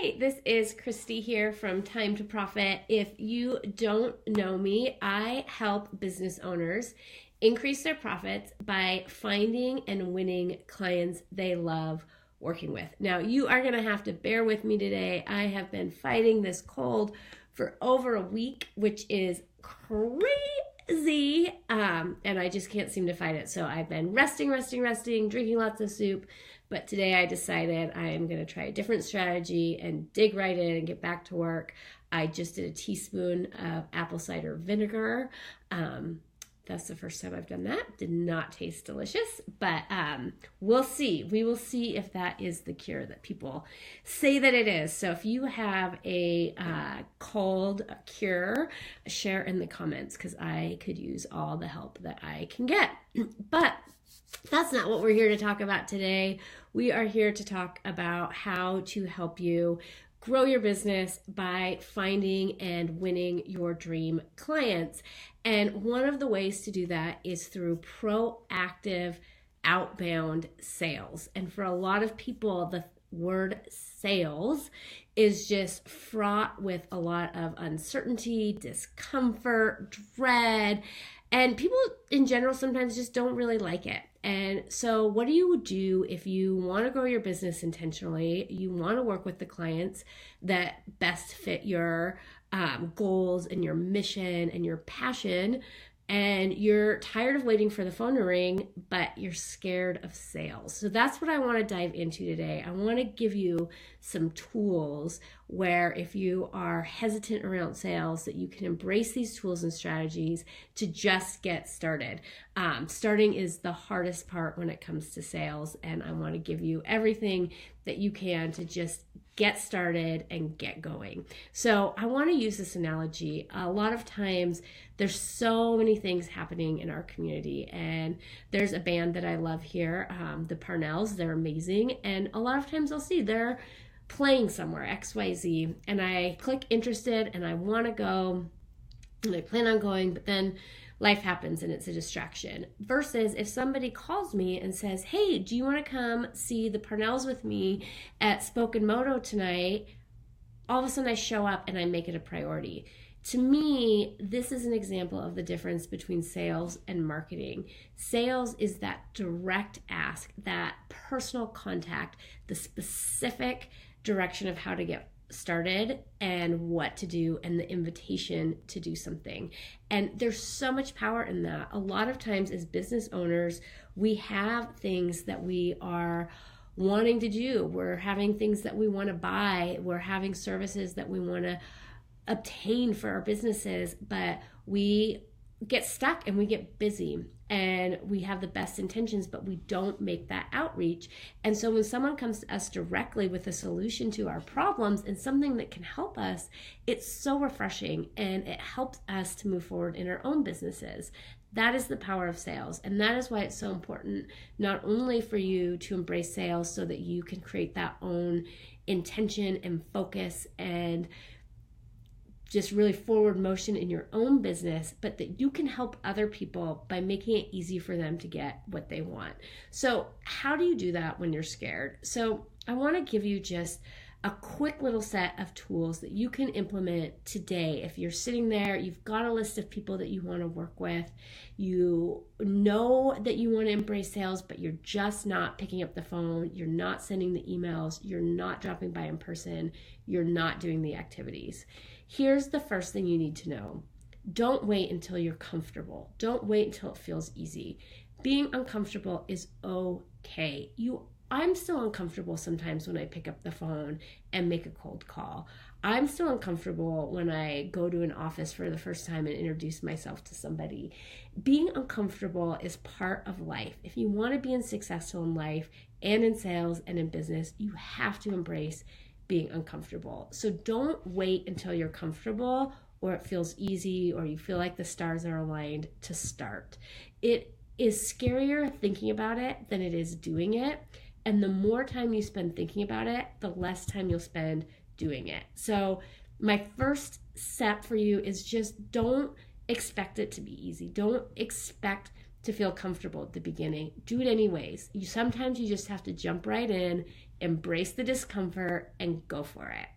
Hi, this is Christy here from Time to Profit. If you don't know me, I help business owners increase their profits by finding and winning clients they love working with. Now, you are going to have to bear with me today. I have been fighting this cold for over a week, which is crazy, and I just can't seem to fight it. So I've been resting, drinking lots of soup. But today I decided I am going to try a different strategy and dig right in and get back to work. I just did a teaspoon of apple cider vinegar. That's the first time I've done that. Did not taste delicious, but we'll see. We will see if that is the cure that people say that it is. So if you have a cold cure, share in the comments because I could use all the help that I can get. But that's not what we're here to talk about today. We are here to talk about how to help you grow your business by finding and winning your dream clients. And one of the ways to do that is through proactive outbound sales. And for a lot of people, the word sales is just fraught with a lot of uncertainty, discomfort, dread, and people in general sometimes just don't really like it. And so what do you do if you want to grow your business intentionally? You want to work with the clients that best fit your goals and your mission and your passion, and you're tired of waiting for the phone to ring, but you're scared of sales. So that's what I want to dive into today. I want to give you some tools where if you are hesitant around sales, that you can embrace these tools and strategies to just get started. Starting is the hardest part when it comes to sales, and I want to give you everything that you can to just get started and get going. So I want to use this analogy. A lot of times there's so many things happening in our community, and there's a band that I love here, the Parnells. They're amazing, and a lot of times I'll see they're playing somewhere, XYZ, and I click interested and I want to go and I plan on going, but then life happens and it's a distraction. Versus if somebody calls me and says, hey, do you want to come see the Parnells with me at Spoken Moto tonight? All of a sudden I show up and I make it a priority. To me, this is an example of the difference between sales and marketing. Sales is that direct ask, that personal contact, the specific direction of how to get started and what to do, and the invitation to do something. And there's so much power in that. A lot of times as business owners, we have things that we are wanting to do. We're having things that we want to buy. We're having services that we want to obtain for our businesses, but we get stuck and we get busy and we have the best intentions, but we don't make that outreach. And so when someone comes to us directly with a solution to our problems and something that can help us, it's so refreshing and it helps us to move forward in our own businesses. That is the power of sales. And that is why it's so important, not only for you to embrace sales so that you can create that own intention and focus and just really forward motion in your own business, but that you can help other people by making it easy for them to get what they want. So how do you do that when you're scared? So I want to give you just a quick little set of tools that you can implement today. If you're sitting there, you've got a list of people that you want to work with, you know that you want to embrace sales, but you're just not picking up the phone, you're not sending the emails, you're not dropping by in person, you're not doing the activities. Here's the first thing you need to know. Don't wait until you're comfortable. Don't wait until it feels easy. Being uncomfortable is okay. I'm still uncomfortable sometimes when I pick up the phone and make a cold call. I'm still uncomfortable when I go to an office for the first time and introduce myself to somebody. Being uncomfortable is part of life. If you want to be successful in life and in sales and in business, you have to embrace being uncomfortable. So don't wait until you're comfortable or it feels easy or you feel like the stars are aligned to start. It is scarier thinking about it than it is doing it. And the more time you spend thinking about it, the less time you'll spend doing it. So my first step for you is just don't expect it to be easy. Don't expect to feel comfortable at the beginning. Do it anyways. Sometimes you just have to jump right in embrace the discomfort, and go for it.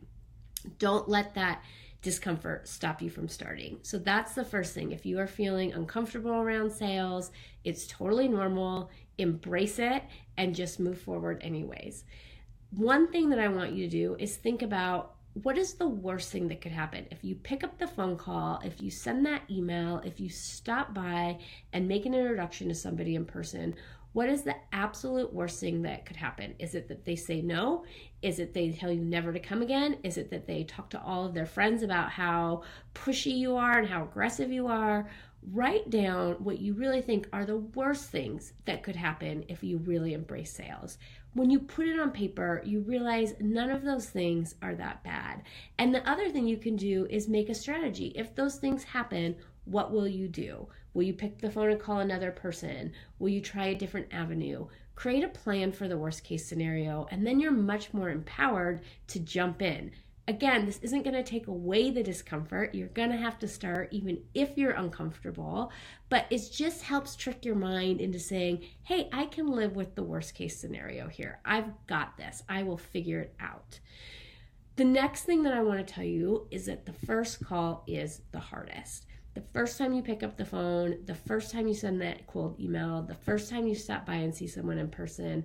Don't let that discomfort stop you from starting. So that's the first thing. If you are feeling uncomfortable around sales, it's totally normal. Embrace it and just move forward anyways. One thing that I want you to do is think about, what is the worst thing that could happen? If you pick up the phone call, if you send that email, if you stop by and make an introduction to somebody in person, what is the absolute worst thing that could happen? Is it that they say no? Is it they tell you never to come again? Is it that they talk to all of their friends about how pushy you are and how aggressive you are? Write down what you really think are the worst things that could happen if you really embrace sales. When you put it on paper, you realize none of those things are that bad. And the other thing you can do is make a strategy. If those things happen, what will you do? Will you pick the phone and call another person? Will you try a different avenue? Create a plan for the worst case scenario, and then you're much more empowered to jump in. Again, this isn't going to take away the discomfort. You're going to have to start even if you're uncomfortable, but it just helps trick your mind into saying, hey, I can live with the worst case scenario here. I've got this. I will figure it out. The next thing that I want to tell you is that the first call is the hardest. The first time you pick up the phone, the first time you send that cold email, the first time you stop by and see someone in person,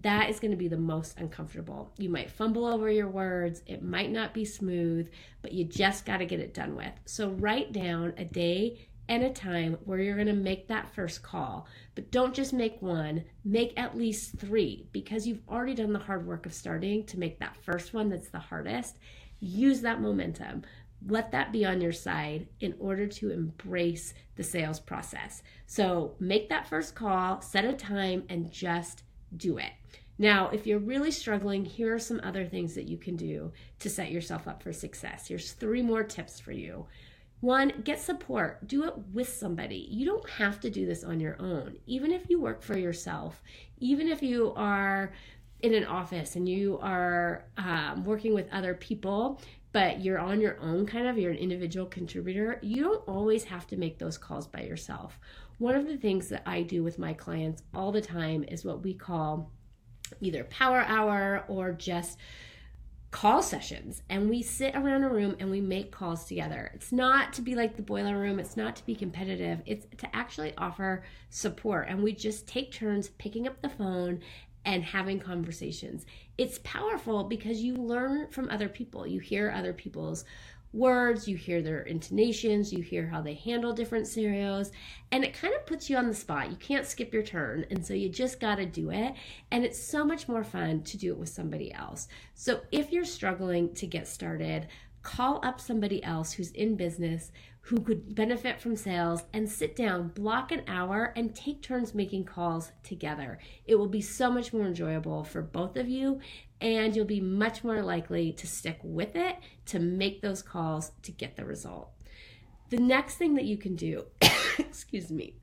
that is going to be the most uncomfortable. You might fumble over your words. It might not be smooth, but you just got to get it done with. So write down a day and a time where you're going to make that first call. But don't just make one, make at least 3, because you've already done the hard work of starting to make that first one that's the hardest. Use that momentum. Let that be on your side in order to embrace the sales process. So make that first call, set a time, and just do it. Now, if you're really struggling, here are some other things that you can do to set yourself up for success. Here's 3 more tips for you. 1, get support. Do it with somebody. You don't have to do this on your own. Even if you work for yourself, even if you are in an office and you are working with other people, but you're on your own you're an individual contributor, you don't always have to make those calls by yourself. One of the things that I do with my clients all the time is what we call either power hour or just call sessions. And we sit around a room and we make calls together. It's not to be like the boiler room. It's not to be competitive. It's to actually offer support. And we just take turns picking up the phone and having conversations. It's powerful because you learn from other people. You hear other people's words, you hear their intonations, you hear how they handle different scenarios, and it kind of puts you on the spot. You can't skip your turn, and so you just got to do it, and it's so much more fun to do it with somebody else. So if you're struggling to get started, call up somebody else who's in business, who could benefit from sales, and sit down, block an hour, and take turns making calls together. It will be so much more enjoyable for both of you, and you'll be much more likely to stick with it, to make those calls, to get the result. The next thing that you can do, excuse me,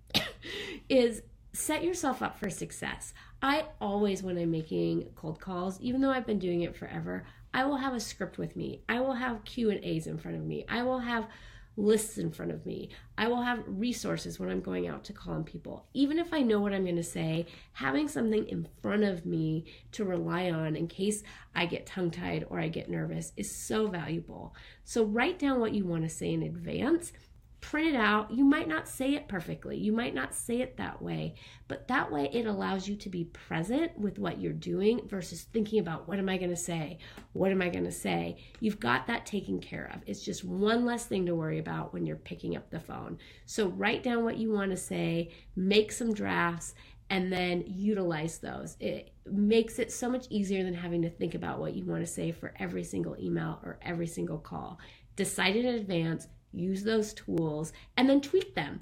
is set yourself up for success. I always, when I'm making cold calls, even though I've been doing it forever, I will have a script with me. I will have Q&As in front of me. I will have lists in front of me. I will have resources when I'm going out to call on people. Even if I know what I'm going to say, having something in front of me to rely on in case I get tongue-tied or I get nervous is so valuable. So write down what you want to say in advance. Print it out. You might not say it perfectly. You might not say it that way, but that way it allows you to be present with what you're doing versus thinking about, what am I going to say? What am I going to say? You've got that taken care of. It's just one less thing to worry about when you're picking up the phone. So write down what you want to say, make some drafts, and then utilize those. It makes it so much easier than having to think about what you want to say for every single email or every single call. Decide in advance. Use those tools and then tweak them.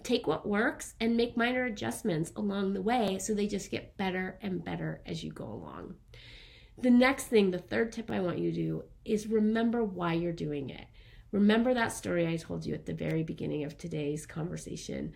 Take what works and make minor adjustments along the way so they just get better and better as you go along. The next thing, the 3rd tip I want you to do is remember why you're doing it. Remember that story I told you at the very beginning of today's conversation.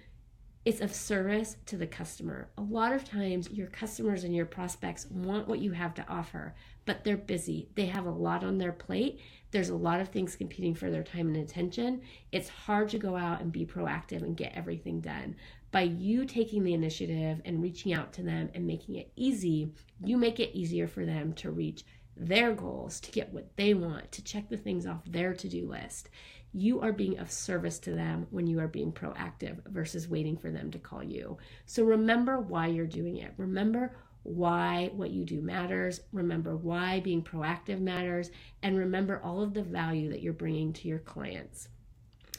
It's of service to the customer. A lot of times your customers and your prospects want what you have to offer, but they're busy. They have a lot on their plate. There's a lot of things competing for their time and attention. It's hard to go out and be proactive and get everything done. By you taking the initiative and reaching out to them and making it easy, you make it easier for them to reach their goals, to get what they want, to check the things off their to-do list. You are being of service to them when you are being proactive versus waiting for them to call you. So remember why you're doing it. Remember why what you do matters. Remember why being proactive matters. And remember all of the value that you're bringing to your clients.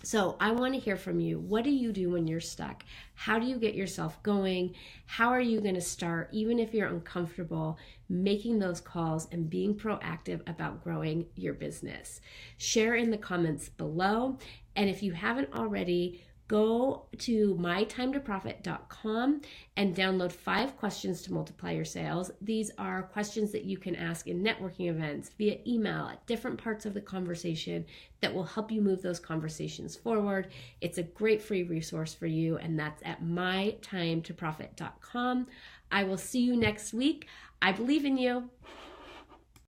So I want to hear from you. What do you do when you're stuck? How do you get yourself going? How are you going to start, even if you're uncomfortable, making those calls and being proactive about growing your business? Share in the comments below. And if you haven't already, go to mytimetoprofit.com and download 5 questions to multiply your sales. These are questions that you can ask in networking events, via email, at different parts of the conversation that will help you move those conversations forward. It's a great free resource for you, and that's at mytimetoprofit.com. I will see you next week. I believe in you.